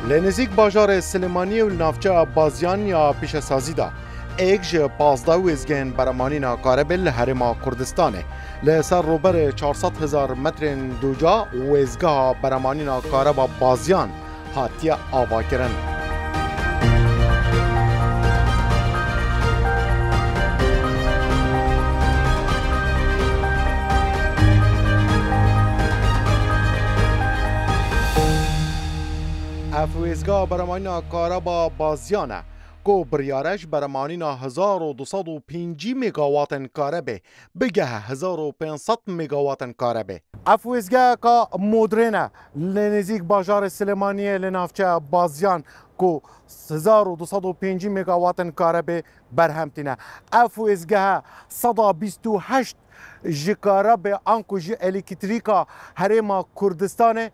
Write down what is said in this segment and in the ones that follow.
لنزیک باجار سلیمانی و نافچه بازیان یا پیش سازی دا ایک جه 15 ویزگین برمانی ناکارب لحرما کردستانه لسر روبر 400,000 متر دوجا ویزگاه برمانی ناکارب بازیان هاتی آوا کرن. افویزگاه برمانی کارابا بازیانه کو بریارش برمانی 1205 مگاوات کاربه بگه 1500 مگاوات کاربه. افویزگاه که مدرنه لنزیک باجار سلیمانی لنافچه بازیان کو 1205 مگاوات کاربه برهمتینه. افویزگاه 128 جکاره به آنکو جی الکتریکا حریم کردستانه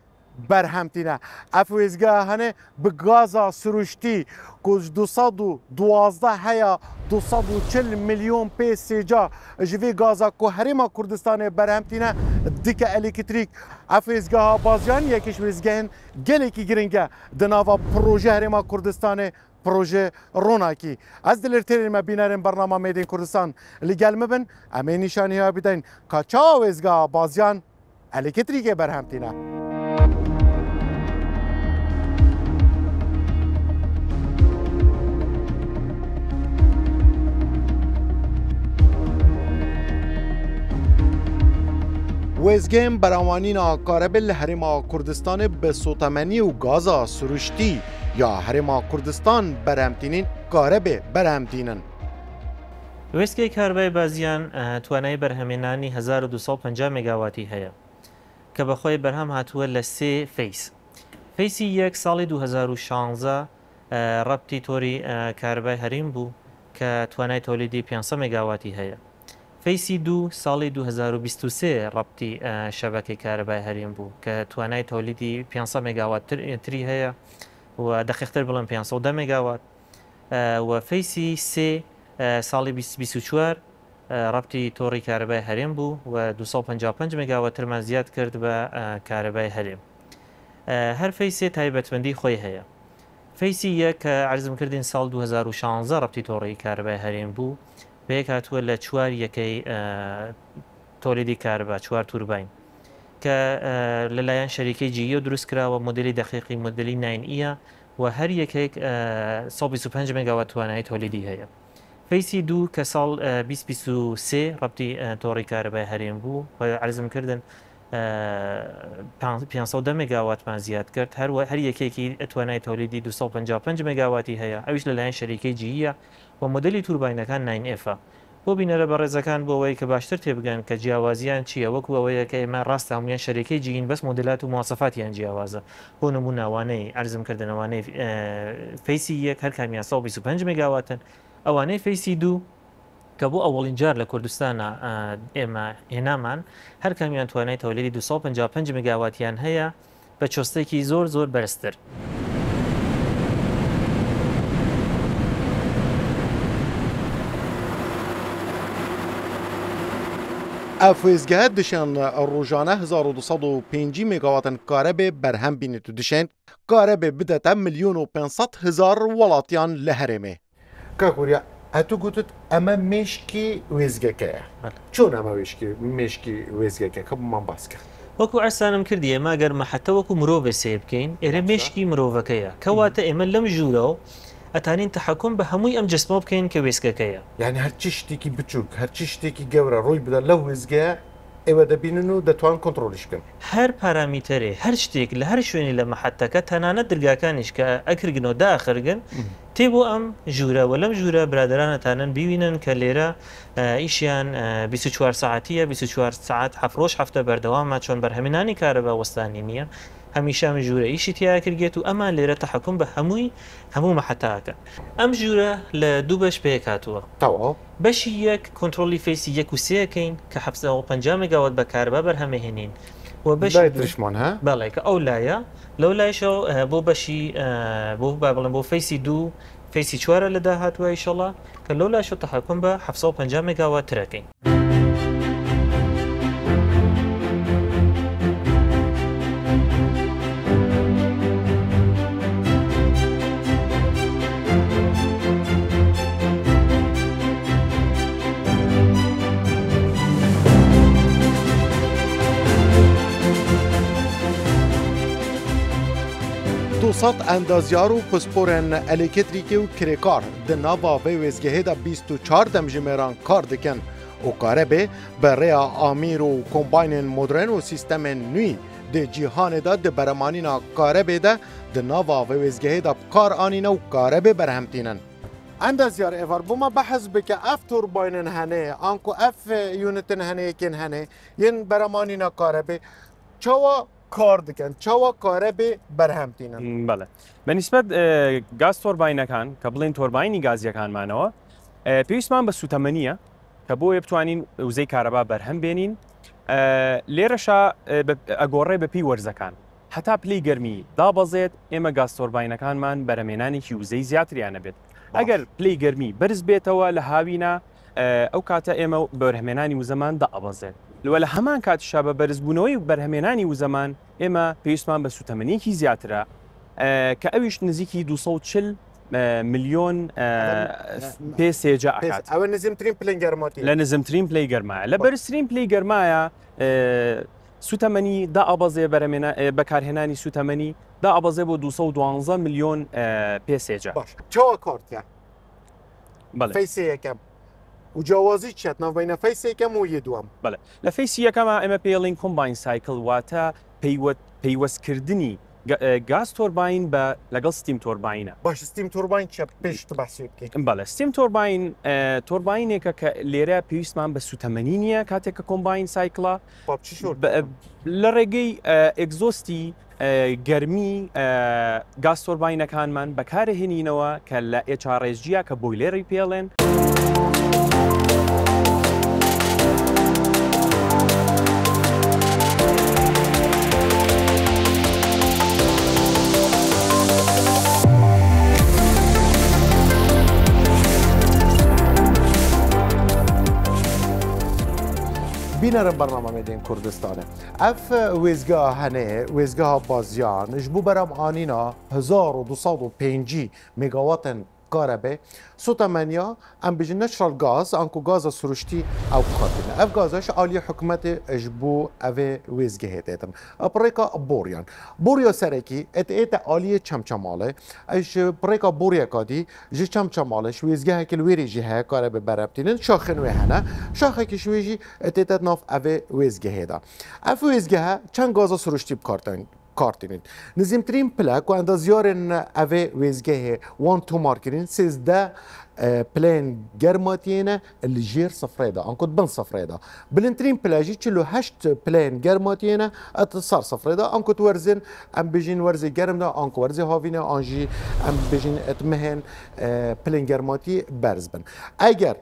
برهمتینه. افویزگاه هنه به گازا سروشتی که 212 هیا 240 میلیون پیسی جا جوی گازا که حریم کردستان برهمتینه دیگه الکتریک. افویزگاه بازیان یکیش ویزگاهن گلی که گرنگه دناوا پروژه حریم کردستان پروژه روناکی. از دلرتری ما بیناریم برنامه میدین کردستان لگل مبن امی نشانی ها بیدین که چا ویزگاه بازیان الکتریک برهمتینه. ویزگیم برامانی ناکارب لحرما کردستان به سوتمنی و گازا سروشتی یا حرما کردستان برامتینین کارب برامتینن. ویزگی کاربای بازیان توانای برهمینانی 1250 مگاواتی هیا که بخوای برهم هاتوه لسه فیس. فیسی یک سال 2016 ربطی توری کاربای هریم بو که توانای تولیدی 500 مگاواتی هیا. فیسی دو سال 2023 ربطی شبکه کاربای هریم بو که توانای تولیدی 500 مگاوات تری هیا و دقیقتر بلند 510 مگاوات. و فیسی سه سال 2024 ربطی توری کاربای هریم بو و 255 مگاوات تر من زیاد کرد به کاربای هریم. هر فیسی تایبەتمەندی خۆی هەیە. فیسی یک عرضم کردین سال 2016 ربطی توری کاربای هریم بو به هاتووە لە چوار یەکەی تۆلیدی کاربا چوار توربین که لەلایەن شەریکەی جیۆ دروست کراوە مدلی دقیقی مدلی 9 و هەر یەکێک 125 مگاوات توانایی تۆلیدی هەیە. فیسی دو که سال 2023 ربطی تۆڕی کاربای هەرێم بوو و عرضم کردن 510 مگاواتمان زیاد کرد. هەر یەکێکی توانای تۆلیدی 255 مگاواتی هەیە ئەویش لەلایەن شەریکەی جیە و مدلی توربینەکان 9F بۆ بینەرە بە ڕێزەکان بۆ ئەوەی کە باشتر تێبگەن کە جیاوازیان چییە وەکو ئەوەیە کە ئێمە ڕاستە هەمویان شەریکەی جین بەس مۆدلات و مواصفاتیان جیاوازە. بۆ نمونەوانەی عرضم کردنەوانەی فیسی یەک هەر کامیان 125 مگاواتن. ئەوانەی فیسی دوو کە بۆ ئەوڵین جار لە کوردستانە ئێمە هێنامان هەر کامیان توانای تۆلیدی 255 مگاواتیان هەیە بە چۆستێکی زۆر بەرزتر. افویزگاه دشن روزانه 1205 مگاوات کاربه برهم بینید و دشن کاربه بدتا 1,500,000 ولاتیان لهرمه. که کوریا اتو گوتت اما مشکی ویزگاه که چون اما مشکی ویزگاه که خب من باز کرد وەکو ئەرسانم کردی ئێمە گەرمە حتە وەکو مرۆڤ سێ بکەین ئێرە مێشکی مرۆڤەکەیە کەواتە ئێمە لەم ژوورەوە ئەتانین تەحەکوم بە هەمووی ئەم جسمە بکەین کە وێستگەکەیە. یعنی هەرچی شتێکی بچووک هەرچی شتێکی گەورە ڕووی بدە لەو وێزگەیە ئێوە دەبینن و دەتوان کۆنتڕۆلیش بکەن. هەر پارامتەرێ هەر شتێک لە هەر شوێنی لە مەحەتەکە تەنانەت دەرگاکانیش کە ئەکردنەوە داخرگن تێبۆ ئەم ژوورەوە لەم ژوورە برادرانەتانن بیوینن کە لێرە ئیشیان 24 ساعتیە 24 ساعت هەفرۆش هەفتە بەردەوامە چۆن بەرهەمێنانی کارەبا وەستانی نییە هەمیشە ژوورە ئیشی تیا کردێت و ئەمان لێرە تەحەکوم بە هەموو مەحەتاکە. ئەم ژوورە لە دوو بەش پێکاتووە. تەواو بەشی یەک کۆنتڕۆلی فیسی 1 و 3کەین کە 750 مگاوات بە کارەبا بەرهەمەهێنین و بەشی دشمان ها بەڵێ کە ئەو لایە لەو لایشەوە بۆ بەشی بۆ بڵێن بۆ فیسی دوو فیسی 4 لە داهاتوە ئیشەڵا کە لەو لاشە تەحەکوم بە 750 مگاوات ترەکەین. 500 اندازیار و پسپورن الکتریکی و کرکار د ناوا و وزگه دا 24 دمجمران کار دکن و کاربه برای آمیر و کمباین مدرن و سیستم نوی د جهان دا د برمانینا کاربه دا د ناوا و وزگه دا کار آنینا و کاربه برهمتینن. اندازیار ایوار بوما بحث بکه اف تورباینن هنه آنکو اف یونتن هنه کن هنه ین برمانینا کاربه چوا کار دکن چوا کاربه برهمتینن. بله بالنسبه گاز تورباین کان کابلین تورباینی گازی کان مانوا پیشمان به سوتمنیه کبوی بتوانین وزی کاربا برهم بینین لیرشا اگوره به پی ورزکان حتی پلی گرمی دا بازید اما گاز تورباین کان من برمینانی که وزی زیاتریانه بید. اگر پلی گرمی برز بیتوا لهاوینا او کاتا اما برهمینانی و زمان دا بازید. لولا همان کات شابه برزبونوی برهمینانی و زمان اما پیشمان به سوتمنی کی زیاتره که اویش نزیکی 240 مليون بيسيجا اكاد او نزمترين بلينجرماتي لنزمترين بليجرما لبرسترين بليجرمايا سوتمني دا ابازي برمنا بكارهناني سوتمني دا ابازي بو 212 مليون بيسيجا باش چوا كارت يعني بله فيسي كم وجوازي تشات بين فيسي كم ويدوم بله لفيسي كما ام بي لين كومباين سايكل واتا بيوس كردني گاز تورباین با لگل ستیم تورباینه. باش ستیم تورباین چه پیش تو بحثی که؟ بله ستیم تورباین تورباینه که لیره پیشمان به سوتمنینیه که تک کمباین سایکلا. باب چی شد؟ لرگی اگزوستی گرمی گاز تورباینه کان من بکاره هنینوا که لا اچارجیا که بویلری پیلن. بینرم برنامه میدین کردستانه اف ویزگاه هنه ویزگاه بازیان جبو برام آنینا 1205 مگاوات کاربه سوتمانیا ام بيجي نشرال غاز انكو غاز سروشتي او كاتنا اف غازش عالي حكومه اجبو اوي ويزگهتن ابريكا بوريا سركي ات عالي چمچماله اش بريكا بوريا كادي جي چمچمالش ويزگه كل ويري جهه كاربه برابتين شاخن وهنا شاخه كشويجي ات ناف اوي ويزگهدا اف ويزگه چند غاز سروشتي بكارتن کارتینید نزیمترین پلاک و اندازیارن اوه ویزگه وان تو مارکرین 13 پلان گرماتینه اللي جير صفريدا انكو بن صفريدا بلنترين بلاجي 48 بلان گرماتینه اتصار صفريدا انكو تورزن ام بيجين ورزي گرم دا انكو ورزي هاوينا انجي ام بيجين اتمهن بلان گرماتي برزبن اگر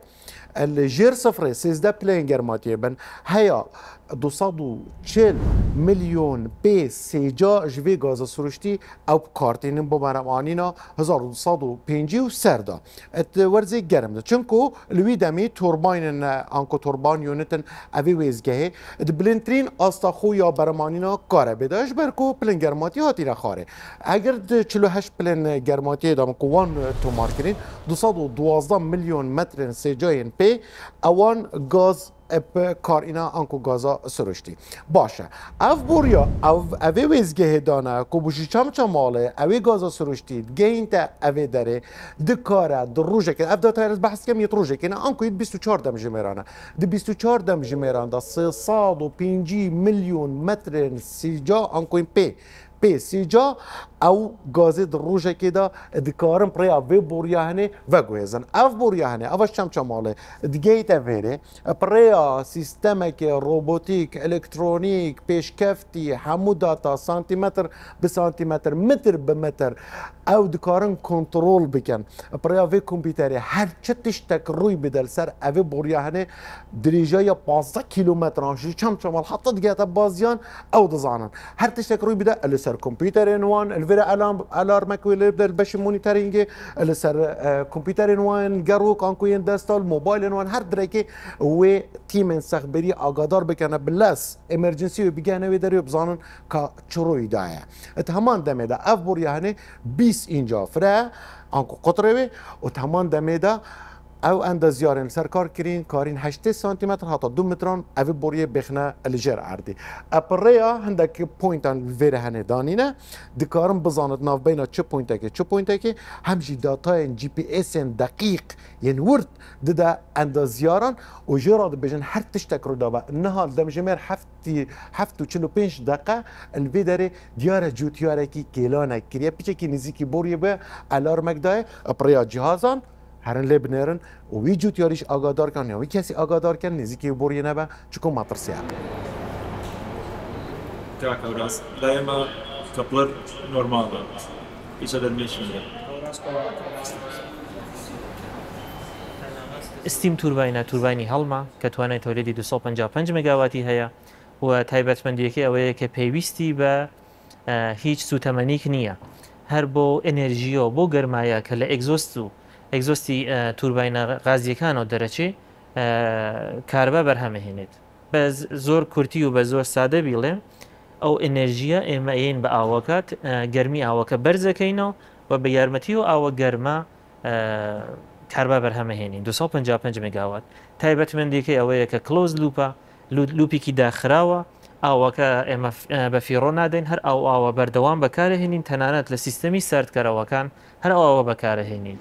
الجير صفري 13 بلان گرماتي بن هيا 240 مليون بي سيجا جوي غاز سروشتي او كارتين بمرمانينا 1250 سردا ات ورزي گرم ده چونكو لوي دمي تورباين انكو توربان يونتن اوي ويزگه بلنترين استا خو يا برمانينا كاره بداش بركو پلن گرماتي هاتي خاره اگر 48 پلن گرماتي دام کو وان تو ماركرين 212 مليون متر سيجاين بي اوان غاز اب کار اینا انکو گازا سرشتی باشه اف بوریا اوی ویزگه دانه کو بوشی چماله اوی گازا سرشتی گین تا اوی داره دکاره در روزه که اف داتا از بحث کم یت روزه که انکو یت 24 دم جمرانه د 24 دم جمران دا 305 مليون متر سیجا انکو پی سیجا او گازی در روزه که دا دکارم پریا وی بوریا هنه و گویزن اف بوریا هنه اوش چماله دگیت اویره پریا سیستم که روبوتیک الکترونیک پیشکفتی همو داتا سانتیمتر به سانتیمتر متر به متر او دکارن کنترل بکن پریا وی کمپیوتری هر چه تشتک روی بدل سر اوی بوریا هنه دریجه یا 15 کیلومتر آنشی چمال حتی دگیت بازیان او دزانن هر تشتک روی بدل سر کمپیوتر انوان الفيرا الارمك ولا بدل باش مونيتورينج سر كمبيوتر انوان جروك انكو يندستال موبايل انوان هر دريكي و تيم سخبري اقدار بكنا بلاس امرجنسي بيجانا ويدري بزانن كا چروي دايا اتهمان دمدا افبور يعني 20 اینجا فرا انكو قطره و تهمان دمدا او اندازیارن سرکار کرین کارین 8 سانتی متر حتی 2 متران او بوریه بخنه الجر عردی اپریا هندک پوینتان ویره هنه دانینه دکارم بزاند ناف بینا چه پوینته که همجی داتای جی پی اس دقیق ین ورد دده اندازیاران و جراد بجن هر تشتک رو دابا نهال دم جمیر هفت و 45 دقیقه الوی داره دیاره جوتیاره کی کیلانه کریه پیچه کی نزیکی بوریه به الارمک دای اپریا جهازان هرن لبنرن و وی جوتیاریش آگادار کن یا وی کسی آگادار کن نزیکی بوریه نبه چکو مطرسیه تاك اوراس لا اما كبلر نورمال ايش هذا الميشن استیم توربینی هەڵما کە توانای تۆلیدی 255 مگاواتی هەیە و تایبەتمەندیەکەی ئەوەیە کە پێویستی بە هیچ سوتەمەنیک نییە هەر بۆ ئەنێرژیۆ بۆ گەرمایە کە لە ئەگزۆستی توربینە غازیەکانەوە دەرەچێ کاربە بەرهەمەهێنێت بە زۆر کورتی و بە زۆر سادە بیڵێ ئەو ئەنێرژیە ئێمە ئێن بە ئاوەکات گەرمی ئاوەکە بەرزەکەینەوە و بە یارمەتی و ئاوە گەرمە کاربا بەرهەمەهێنین 255 مگاوات تایبەتمەندیەکەی ئەوەیە کە کلۆز لوپێکی داخراوە ئاوەکە ئێمە بە فیڕۆ نادەین هەر ئاوە بەردەوام بەکارهێنین تەنانەت لە سیستەمی ساردکەرەوەکان هەر ئاوە بەکارهێنین.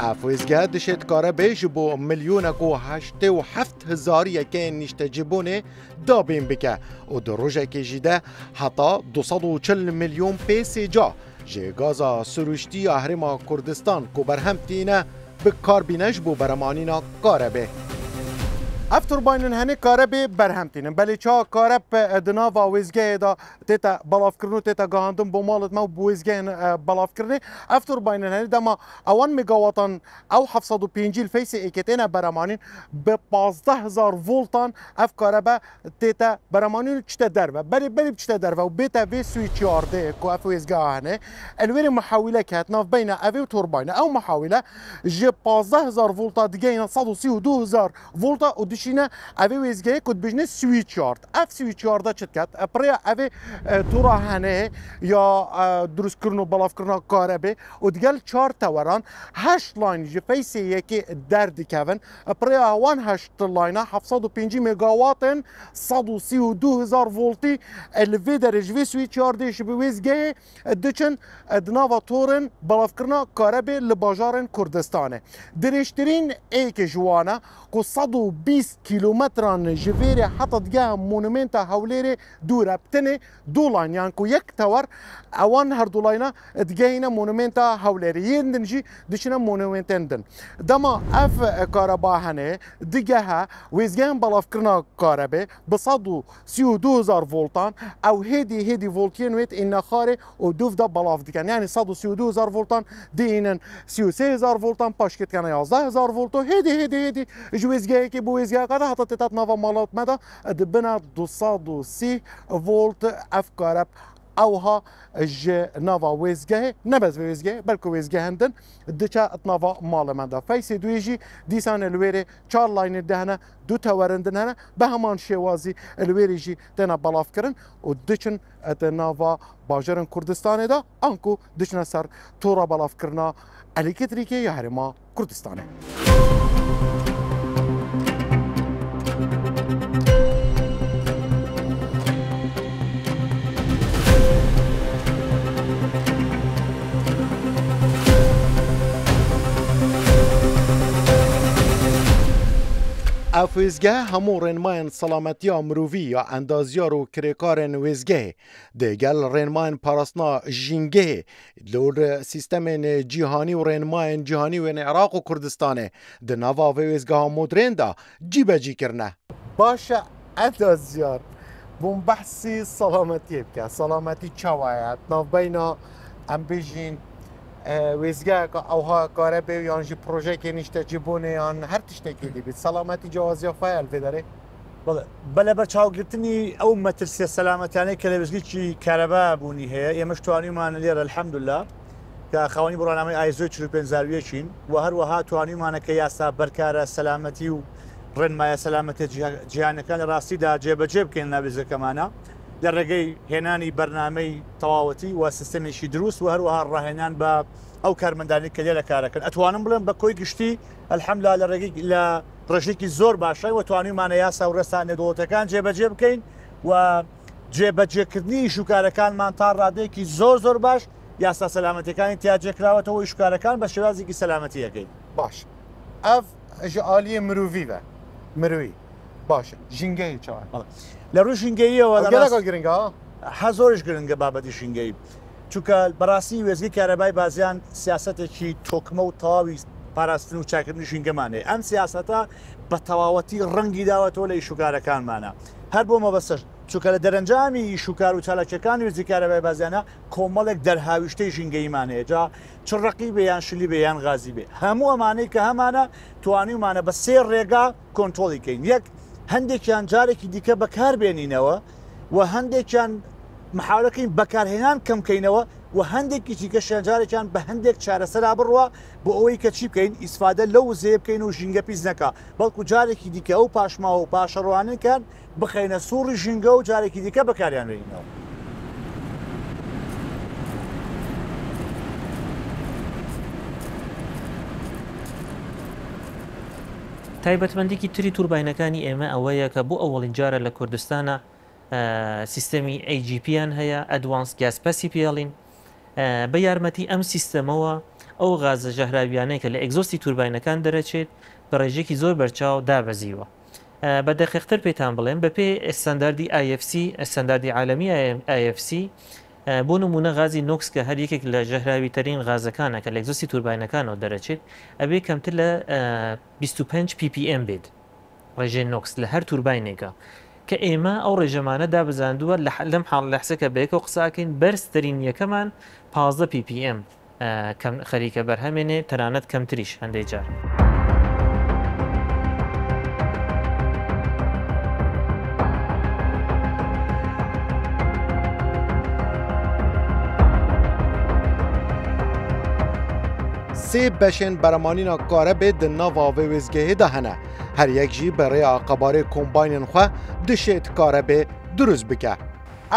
افوزگاه دشت کاره بیش بو میلیونک و 87,000 یکین نیشتجیبونه دابین بکه و در روژه که جیده حتی 240 میلیون پیسی جا جه گازا سروشتی اهرما کردستان که برهم تینه به کار بینش بو برمانینا کاره به افتر باینن هنه کاره به برهم تینن بلی چا کاره به دناوا ویزگه دا تیتا بلاف کرنو تیتا گاهاندن بو مالت ما بو ویزگه بلاف کرنه افتر باینن هنه دما اوان مگاواتان او 750 الفیس ایکتین برمانین به 15,000 ولتان اف کاره به تیتا برمانین چتا دربه بلی چتا دربه و بیتا وی سویچ یارده که اف ویزگه هنه الویر محاوله که هتناف بین اوی و تورباینه او محاوله جه 15,000 ولتا دیگه اینا 132,000 ولتا و دشینه اوی ویزگه کد بجنه سویچ یارد اف سویچ یارده چت کت اپریا اوی تورا هنه یا دروست کرنو بلاف کرنو کاره به و دیگل 4 توران 8 لاین جه پیسی یکی دردی کون اپریا وان 8 لاینه 705 مگاواتن 132,000 ولتی الوی درج وی سویچ یارده شبه ویزگه دچن دناوا تورن بلاف کرنو کاره به لباجارن کردستانه درشترین ایک جوانه که 120 کیلومتران جویره حتی دیگه مونومنتا هولیر دوره بتنه دو لاین یعنی که یک تور اوان هر دو لاینه دیگه اینه مونومنتا هولیر یندن جی دشنه مونومنتندن دما اف کارباهنه دیگه ها ویزگه بلاف کرنا کاربه به 132,000 ولتان او هیدی ولتین ویت این خاره و دوف دا بلاف دیگن یعنی 132,000 ولتان دی اینن 33,000 ولتان پاشکت کنه 11,000 ولتو هیدی جویزگه که بو ویزگه قده حتی تتات نوا مالات مده دبنا 230 ولت اف کارب اوها ج نوا ویزگه نبز ویزگه بلکه ویزگه هندن دچا اتنوا مال منده فیس دویجی دیسان الویره 4 لاین دهنه دو تورندن هنه به همان شوازی الویره جی تنا بلاف کرن و دچن اتنوا باجرن کردستانه دا انکو دچن سر تورا بلاف کرنا الکتریکی یا هرما کردستانه افویزگه همو رنماین سلامتی مروی یا اندازیار و کرکارن ویزگه دیگل رنماین پاراسنا جینگه لور سیستم جیهانی و رنماین جیهانی و عراق و کردستانه ده نوا ویزگه ها مدرین دا جی بجی کرنه باشه اندازیار بون بحثی سلامتی بکه سلامتی چوایت ناف بینا ام بیجین ویزگاه اوها کاره به یان جی پروژه که نیشته جیبونه یان هر تشتکی دی بید سلامتی جوازی فایل داره بله بچاو گرتنی او مترسی سلامتیانه که لوزگی چی کاربا بونی هیا یمش توانی مان لیر الحمدلله که خوانی برنامه آیزو 45 زاویه چین و هر وها توانی مان که یاسا برکاره سلامتی و ڕێنمایە سەلامەتی جیهانەکان لە ڕاستیدا جێبەجێ بکەین ناوێزەکەمانە لە ڕێگەی هێنانی بەرنامەی تەواوەتی و سیستەمێکی دروست و هەروەها ڕاهێنان بە ئەو کارمەندانی کە لێ لە کارەکەن. ئەتوانم بڵێم بە کۆی گشتی ئەلحەمدولیلا لە ڕێگەی لە ڕێژێکی زۆر باشای و توانیمانە یاسا و ڕێستا نێودوڵەتەکان جێبەجێ بکەین و جێبەجێکردنی شوکارەکانمان تا ڕادەیەکی زۆر باش یاسا سەلامەتیەکانی تیاجێکراوەتەوە شوکارەکان بە شێوازێکی سەلامەتی یەکەین. باش ئەف ژە ئالیە مرۆڤیە مرۆوی باشە ژینگەی چاوە لە ڕوو ژینگەییەوە گرنگە زۆرش گرنگە بابەتی ژینگەی چونکە بەڕاستی وێزگی کارەبای بازیان سیاسەتێکی تۆکمە و تەواوی پاراستن و چاکردنی ژینگەمانێ ئەم سیاسەتە بە تەواوەتی ڕەنگی داوەتەوە لە ئیشوکارەکانمانە هەر بۆ مەبەستش چونکە لە دەرەنجامی ئیشوکار و چالاکیەکانی وێزی کارەبای بازیانە کۆمەڵێک دەرهاویشتەی ژینگەیمانەیە جا چ ڕقی بێ یان شلی بێ یان غازی بێ هەموو ئەمانەی کە هەمانە توانیمانە بە سێ ڕێگا کۆنتۆڵی کەین یەک هەندێکیان جارێکی دیکە بەکاربێنینەوە و هەندێکیان محاولەکەین بەکارهێنان کەمکەینەوە و هەندێکی دیکەشیان جارێکیان بە هەندێک چارەسەرا بڕوە بۆ ئەوەی کە چی بکەین ئیسفادە لەو زێ بکەین و ژینگە پیس نەکە بەڵکو جارێکی دیکە ئەو پاشماوە و پاشەڕوانەکان بخەینە سووڕی ژینگە و جارێکی دیکە بەکاریان بێنینەوە. تایبەتمەندێکی تری توربینەکانی ئێمە ئەوەیە کە بۆ ئەوڵین جارە لە کوردستانە سیستەمی AGPیان هەیە ئەدوانس گاسپەسی پێڵین بە یارمەتی ئەم سیستەمەوە ئەو غازە ژەهراویانەیە کە لە ئەگزۆستی توربینەکان دەرەچێت بە ڕێژێکی زۆر بەرچاو دابەزیوە. بە دەقیقتر پێتان بڵێن بەپێ ئەستانداردی IFC ئەستانداردی عالەمی IFC بۆ نمونە غازی نۆکس کە هەر یەکێک لە ژەهراوی ترین غازەکانە کە لە ئەگزۆستی توربینەکانەوە دەرەچێت ئەبێ کەمتر لە 25 ppm بێت ڕێژێ نۆکس لە هەر توربینێکە کە ئێمە ئەو ڕێژەمانە دابزاندووە لەم حاڵ لەحسەکە بەیەکەوە قساکەین بەرزترین یەکەمان 15 ppm خەریکە بەرهەمێنێ تەنانەت کەمتریش هەندێک جار. سێ بەشێن بەرەمانینا کارەبێ di nava vê wêzgehê de hene her yek jî bi rêya qebarê kombaynên xwe dişê karەbê durust bike.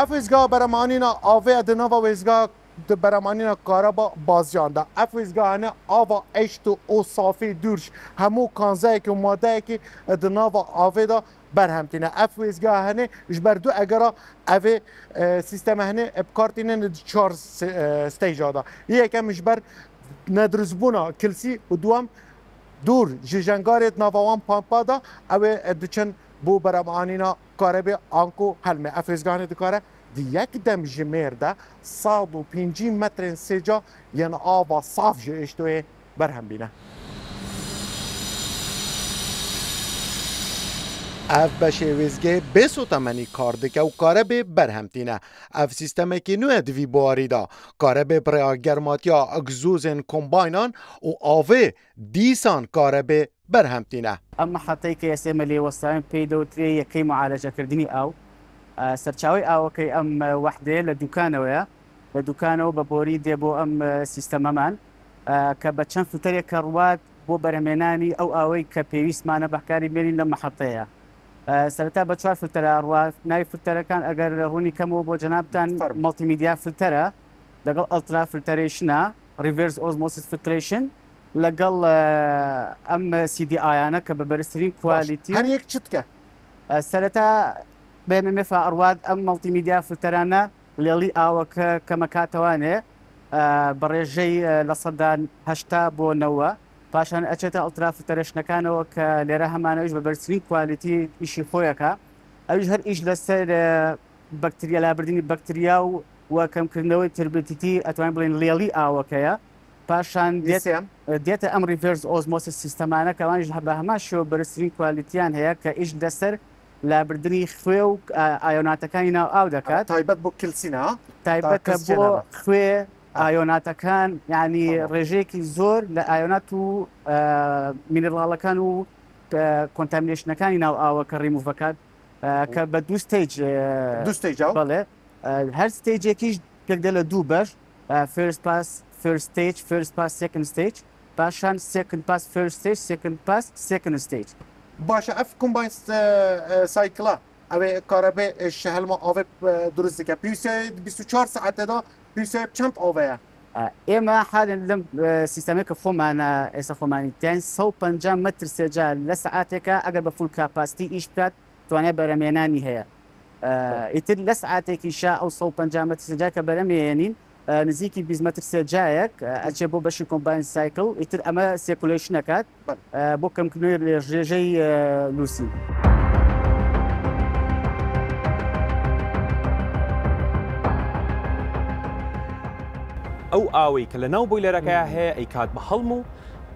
Ev wêzgeha berεmanîna avê di nava wêzgeha di berεmanîna kareba baziyan de ev wêzgeha hene ava eşt û o safê dûrş hemû kanzeyekî û madeyekî di nava avê de berhemtîne ev wêzgeha hene ji ber du egera evê sîstema hene bkartîne di çar stêja da yekem ji ber nedruzbûna kilsî û duam dûr ji jengarê navawan pampa da ew ê diçin bû berεmanîna karebê anko helme ev wêzgehanê dikare di yek dem ji mêr de 105 metrên sêca yên ava saf ji êştoyê berhem bîne. Ev beşê wêzgehê bêso temenî kar dike û karebê berhemtîne. Ev sîstemekî nû ye divî buharî da. Karebê birêya germatiya egzozên kombaynan û avê dîsan karebê berhemtîne. ئەم محەتەی کە ئێسێمە لێوەستاین پێی دەوترێ یەکەی معالەجەکردنی ئاو سەرچاوی ئاوەکەی ئەم وەحدەیە لە دوکانەوەیە لە دوکانەوە بە بۆری دێ بۆ ئەم سیستەمەمان کە بە چەند فلتەرێک کە ڕوات بۆ بەرهەمێنانی ئەو ئاوەی کە پێویستمانە بەکاری بێنین لە محەتەیە. سەرەتا بە چوار فلتەرە ڕوات ناوی فلتەرەکان ئەگەر ڕوونی کەمەوە بۆ جەنابتان مەڵتیمیدیا فلتەرە لەگەڵ ئەڵترا فلتەرێشنە ریڤرس ئۆزمۆسیس فلترێشن لەگەڵ ئەم CDI-یانە کە بە بەرزترین کوالیتی هەر یەک چتکە سەرەتا بێمەمێفا ئەڕوات ئەم مەڵتیمیدیا فلتەرانە لێڵی ئاوەکە کەمەکاتەوانێ بە ڕێژەی لە 80 بۆ 90 پاشان ئەچێتە ئەڵترا فلتەرێشنەکانەوە کە لێرە هەمانەوەش بە بەرزترین کوالیتی ئیشی خۆیەکە ئەویش هەر ئیش لەسەر بەکتریا لابردنی بەکتریا و کەمکردنەوەی تربەتیتی ئەتوانین بڵێن لێڵی ئاوەکەیە پاشان دێتە ئەم ریڤرس ئۆزمۆسیس سیستەمانە کەوانیش بە هەمان شێوە بەرزترین کوالیتیان هەیە کە ئیش لەسەر لابردنی خوێ و ئایۆناتەکانی ناو ئاو دەکات تایبەت بۆ کلسینە تایبەتە بۆ خوێ ئایۆناتەکان ینی ڕێژەیەکی زۆر لە ئایۆنات و مینێڕاڵەکان و کۆنتامینێشنەکانی ناو ئاوەکە ڕیموڤەکات کە بە دوو ستیج بڵێ هەر ستیجێکیش پێکدە لە دوو بەش فێرست پاس first stage, first pass, second stage. پاشان second pass, first stage, second pass, second stage. باشه اف کومباین سایکلا او کاربه شهلما آوه درست که پیوسه 24 ساعت دا پیوسه چند آوه ئێمە حالن لەم سیستەمێکە خۆمانە ئێستا خۆمانیتیان 150 متر سێجا لە سعاتێکە ئەگەر بە فول کاپاسیتی ئیش بکات توانێت بەرەمێنانی هەیە ئیتر لە سعاتێکی شا ئەو 150 متر سێجا کە بەرەمێنین نزیکی 20 متر سێجایەک ئەچێ بۆ بەشی کۆمباین سایکل ئیتر ئەمە سێکولیشنەکات بۆ کەمکردنەوەی ڕێژەی لوسی. ئەو ئاوەی کە لە ناو بۆیلەرەکەیە هەیە ئەی کات بە هەڵم و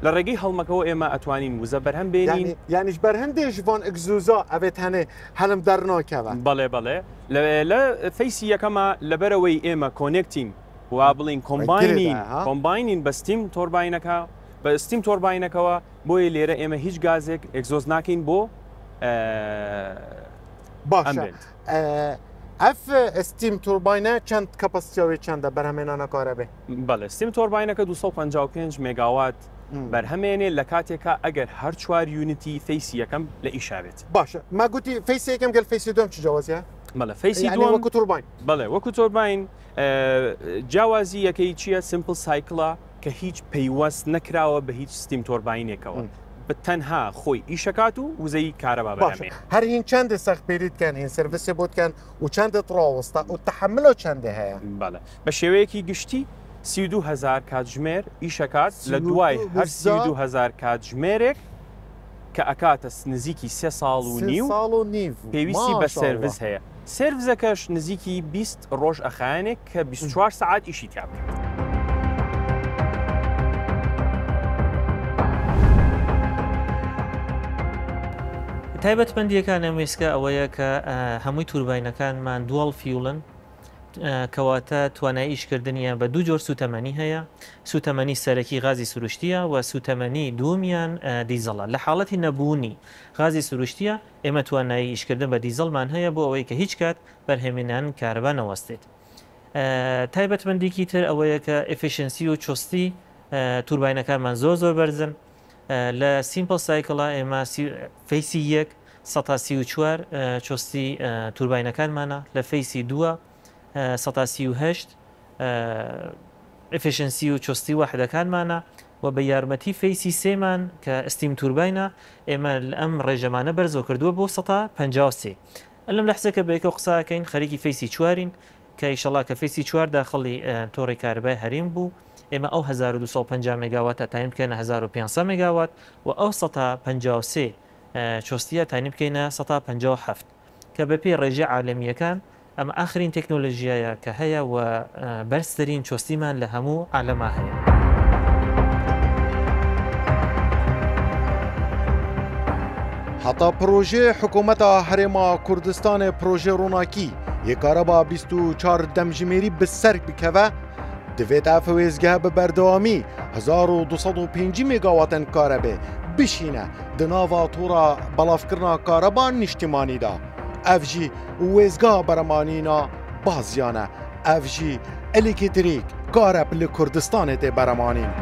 لە ڕێگەی هەڵمەکەەوە ئێمە ئەتوانین وزە بەرهەم بێنین یانیش بەرهەندێ ژوان ئەگزوزا ئەوێت هەنێ هەلم دەرناکەوە بەڵێ لە فەیسی یەکەمە لەبەرەوەی ئێمە کۆنێکتین وا بڵین کۆمباینین بە ستیم تۆرباینەکە بە ستیم تۆرباینەکەەوە بۆیە لێرە ئێمە هیچ گازێک ئەگزۆز ناکەین بۆ باشە ئەف ئەستیم تورباینە چەند کەپەسیتیاوی چەندە بەرهەمێنانە کارە بێ بەڵێ ستیم تۆرباینەکە 255 مێگاوات بەرهەمێنێ لە کاتێکە ئەگەر هەر چوار یونیتی فەیسی یەکەم لە ئیشاوێت باشە ماگوتی فەیسی یەکەم گەل فەیسی دوم چ جیاوازیە؟ بەڵێ فەیسی دووەم وەکو تورباین بەڵێ وەکو تۆرباین جیاوازی یەکەی چییە سیمپل سایکڵە کە هیچ پەیوەست نەکراوە بە هیچ ستیم تۆرباینێکەوە بە تەنها خۆی ئیشەکات و وزەی کارەبا بەرهەمێ هەر هین چەندێ سەخت پێریتکەن هین سرویسێ بۆتکەن و چەندت ڕاوەستا و تەحملۆ چەندێ هەیە بەڵێ بە شێوەیەکی گشتی 32,000 کاتژمێر ئیشەکات لە دوای هەر 32,000 کاتژمێرێک کە ئەکاتە نزیکی 3 ساڵ و نیو پێویستی بە سرویس هەیە سرویسەکەش نزیکی 20 ڕۆژ ئەخایانێک کە 24 ساعت ئیشی تیا بکات. تایبەتمەندیەکان ئەمێسکە ئەوەیە کە هەمووی تورباینەکانمان دووەڵ فیولن کەواتە توانای ئیشکردنیان بە دوو جۆر سوتەمەنی هەیە سوتەمەنی سەرەکی غازی سروشتیە و سوتەمەنی دووەمیان دیزەڵە لە حاڵەتی نەبوونی غازی سروشتیە ئێمە توانایی ئیشکردن بە دیزەڵمان هەیە بۆ ئەوەی کە هیچ کات بەرهێمێنان کارەبا نەوەستێت. تایبەتمەندێکی تر ئەوەیە کە ئفیشنسی و چۆستی تورباینەکانمان زۆر بەرزن لە سیمپل سایکڵە ئێمە فەیسی 1 134 چۆستی تورباینەکانمانە لە فەیسی 2 138 ئفیشنسی و چۆستی وحدەکانمانە و بە یارمەتی فەیسی سێمان کە ئەستیم تورباینە ئێمە ئەم ڕێژەمانە بەرزۆ کردووە بۆ 153 ئەلم لە حسەکە بەیەکە قساکەین خەریکی فەیسی چوارین کە ئیشەڵا کە فەیسی چوار داخڵی تۆڕی کارەبای هەریم بوو ئێمە ئەو 1250 مێگاوات تایم بکەنە 1500 مێگاوات و ئەو 153 چۆستیە تایم بکەینە 157 کە بە پێی ڕێژە عالەمیەکان ئەمە ئاخرین تەکنۆلۆژیایە کە هەیە و بەرزترین چۆستیمان لە هەموو عالەما هەیە. حتا پروژه حکومت هەرێما کوردستان پروژه ڕووناکی یەکارەبا 24 دەمژمێری بسەر بکەوە دەوێت ئەف وێزگە بە بەردەوامی 1205 مێگاواتن کارە بێ بشینە دناوا تۆڕە بەڵافکردنا کارەبا نیشتیمانیدا ئەف ژی وێزگا بەرەمانینا بازیانە ئەف ژی ئەلێکتریک کارە لە کوردستانێ تێ بەرەمانین.